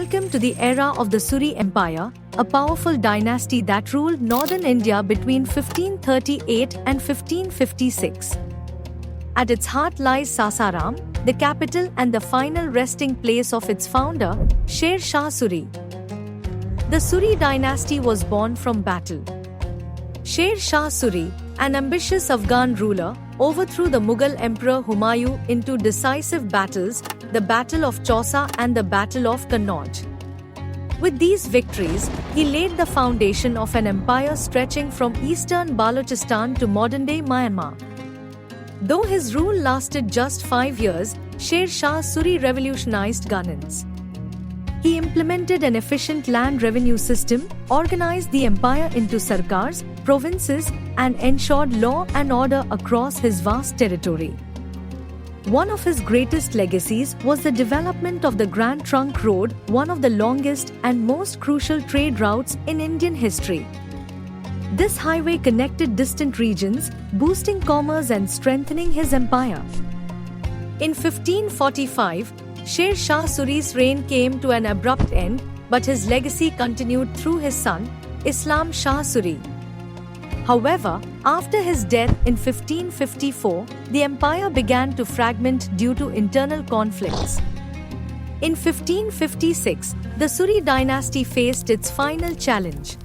Welcome to the era of the Suri Empire, a powerful dynasty that ruled northern India between 1538 and 1556. At its heart lies Sasaram, the capital and the final resting place of its founder, Sher Shah Suri. The Suri dynasty was born from battle. Sher Shah Suri, an ambitious Afghan ruler, overthrew the Mughal Emperor Humayun in two decisive battles, the Battle of Chausa and the Battle of Kannauj. With these victories, he laid the foundation of an empire stretching from eastern Balochistan to modern-day Myanmar. Though his rule lasted just 5 years, Sher Shah Suri revolutionized governance. He implemented an efficient land revenue system, organized the empire into sarkars, provinces, and ensured law and order across his vast territory. One of his greatest legacies was the development of the Grand Trunk Road, one of the longest and most crucial trade routes in Indian history. This highway connected distant regions, boosting commerce and strengthening his empire. In 1545, Sher Shah Suri's reign came to an abrupt end, but his legacy continued through his son, Islam Shah Suri. However, after his death in 1554, the empire began to fragment due to internal conflicts. In 1556, the Suri dynasty faced its final challenge.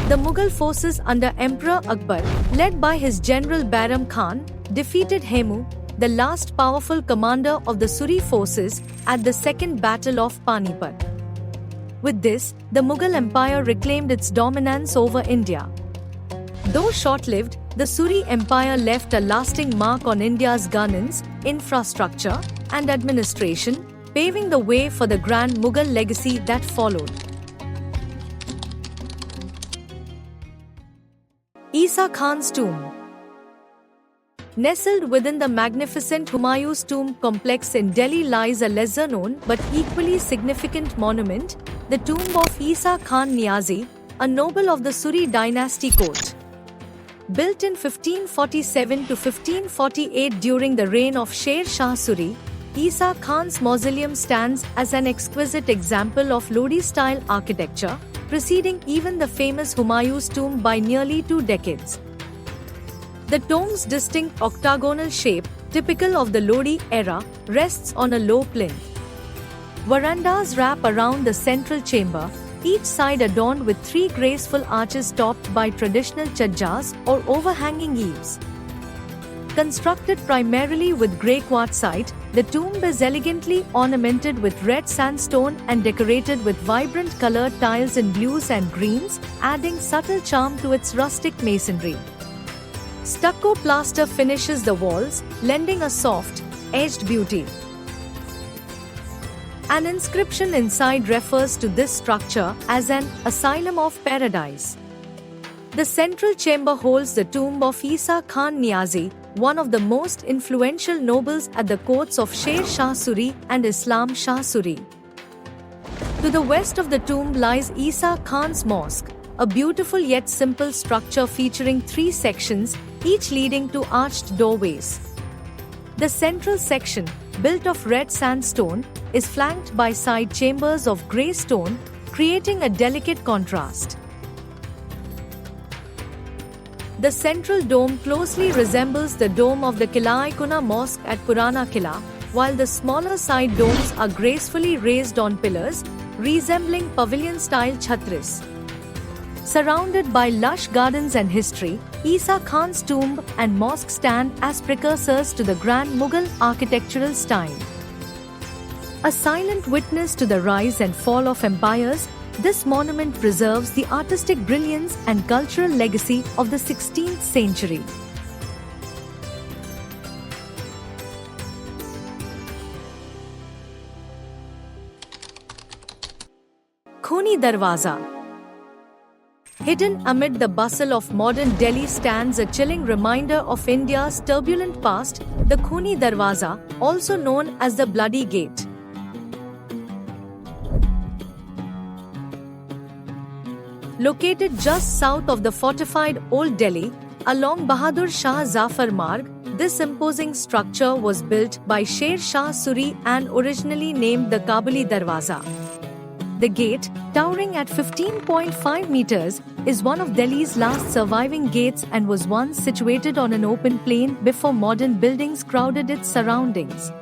The Mughal forces under Emperor Akbar, led by his general Bairam Khan, defeated Hemu, the last powerful commander of the Suri forces, at the Second Battle of Panipat. With this, the Mughal Empire reclaimed its dominance over India. Though short-lived, the Suri Empire left a lasting mark on India's governance, infrastructure, and administration, paving the way for the grand Mughal legacy that followed. Isa Khan's tomb. Nestled within the magnificent Humayun's tomb complex in Delhi lies a lesser-known but equally significant monument, the tomb of Isa Khan Niazi, a noble of the Suri dynasty court. Built in 1547 to 1548 during the reign of Sher Shah Suri, Isa Khan's mausoleum stands as an exquisite example of Lodi-style architecture, preceding even the famous Humayun's tomb by nearly 2 decades. The tomb's distinct octagonal shape, typical of the Lodi era, rests on a low plinth. Verandas wrap around the central chamber, each side adorned with 3 graceful arches topped by traditional chajjas or overhanging eaves. Constructed primarily with grey quartzite, the tomb is elegantly ornamented with red sandstone and decorated with vibrant colored tiles in blues and greens, adding subtle charm to its rustic masonry. Stucco plaster finishes the walls, lending a soft, edged beauty. An inscription inside refers to this structure as an asylum of paradise. The central chamber holds the tomb of Isa Khan Niazi, one of the most influential nobles at the courts of Sher Shah Suri and Islam Shah Suri. To the west of the tomb lies Isa Khan's mosque, a beautiful yet simple structure featuring 3 sections, each leading to arched doorways. The central section, built of red sandstone, is flanked by side chambers of grey stone, creating a delicate contrast. The central dome closely resembles the dome of the Qilā-e-Qunā Mosque at Purana Qilā, while the smaller side domes are gracefully raised on pillars, resembling pavilion-style chhatris. Surrounded by lush gardens and history, Isa Khan's tomb and mosque stand as precursors to the grand Mughal architectural style. A silent witness to the rise and fall of empires, this monument preserves the artistic brilliance and cultural legacy of the 16th century. Khuni Darwaza. Hidden amid the bustle of modern Delhi stands a chilling reminder of India's turbulent past, the Khuni Darwaza, also known as the Bloody Gate. Located just south of the fortified Old Delhi, along Bahadur Shah Zafar Marg, this imposing structure was built by Sher Shah Suri and originally named the Kabuli Darwaza. The gate, towering at 15.5 meters, is one of Delhi's last surviving gates and was once situated on an open plain before modern buildings crowded its surroundings.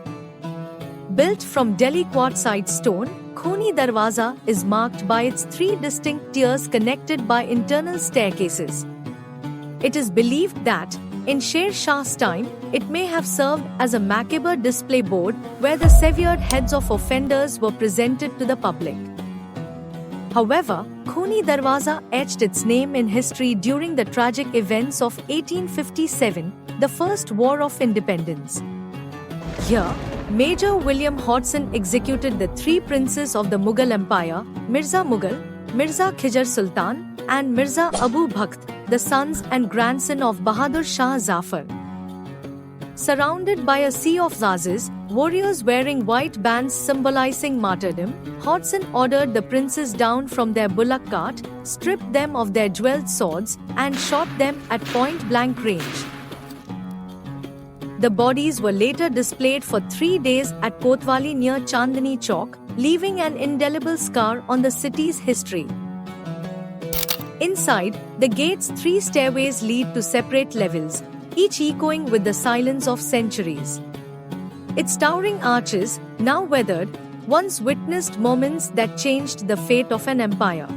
Built from Delhi quartzite stone, Khuni Darwaza is marked by its three distinct tiers connected by internal staircases. It is believed that, in Sher Shah's time, it may have served as a macabre display board where the severed heads of offenders were presented to the public. However, Khuni Darwaza etched its name in history during the tragic events of 1857, the First War of Independence. Here, Major William Hodson executed the three princes of the Mughal Empire, Mirza Mughal, Mirza Khizr Sultan, and Mirza Abu Bakht, the sons and grandson of Bahadur Shah Zafar. Surrounded by a sea of ghazis, warriors wearing white bands symbolizing martyrdom, Hodson ordered the princes down from their bullock cart, stripped them of their jeweled swords, and shot them at point-blank range. The bodies were later displayed for 3 days at Kotwali near Chandni Chowk, leaving an indelible scar on the city's history. Inside, the gate's 3 stairways lead to separate levels, each echoing with the silence of centuries. Its towering arches, now weathered, once witnessed moments that changed the fate of an empire.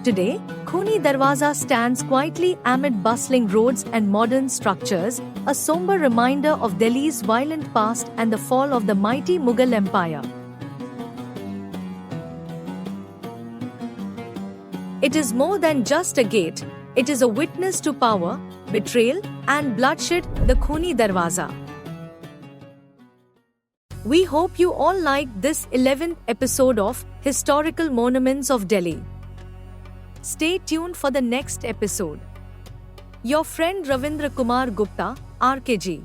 Today, Khuni Darwaza stands quietly amid bustling roads and modern structures, a somber reminder of Delhi's violent past and the fall of the mighty Mughal Empire. It is more than just a gate, it is a witness to power, betrayal, and bloodshed, the Khuni Darwaza. We hope you all liked this 11th episode of Historical Monuments of Delhi. Stay tuned for the next episode. Your friend Ravindra Kumar Gupta, RKG.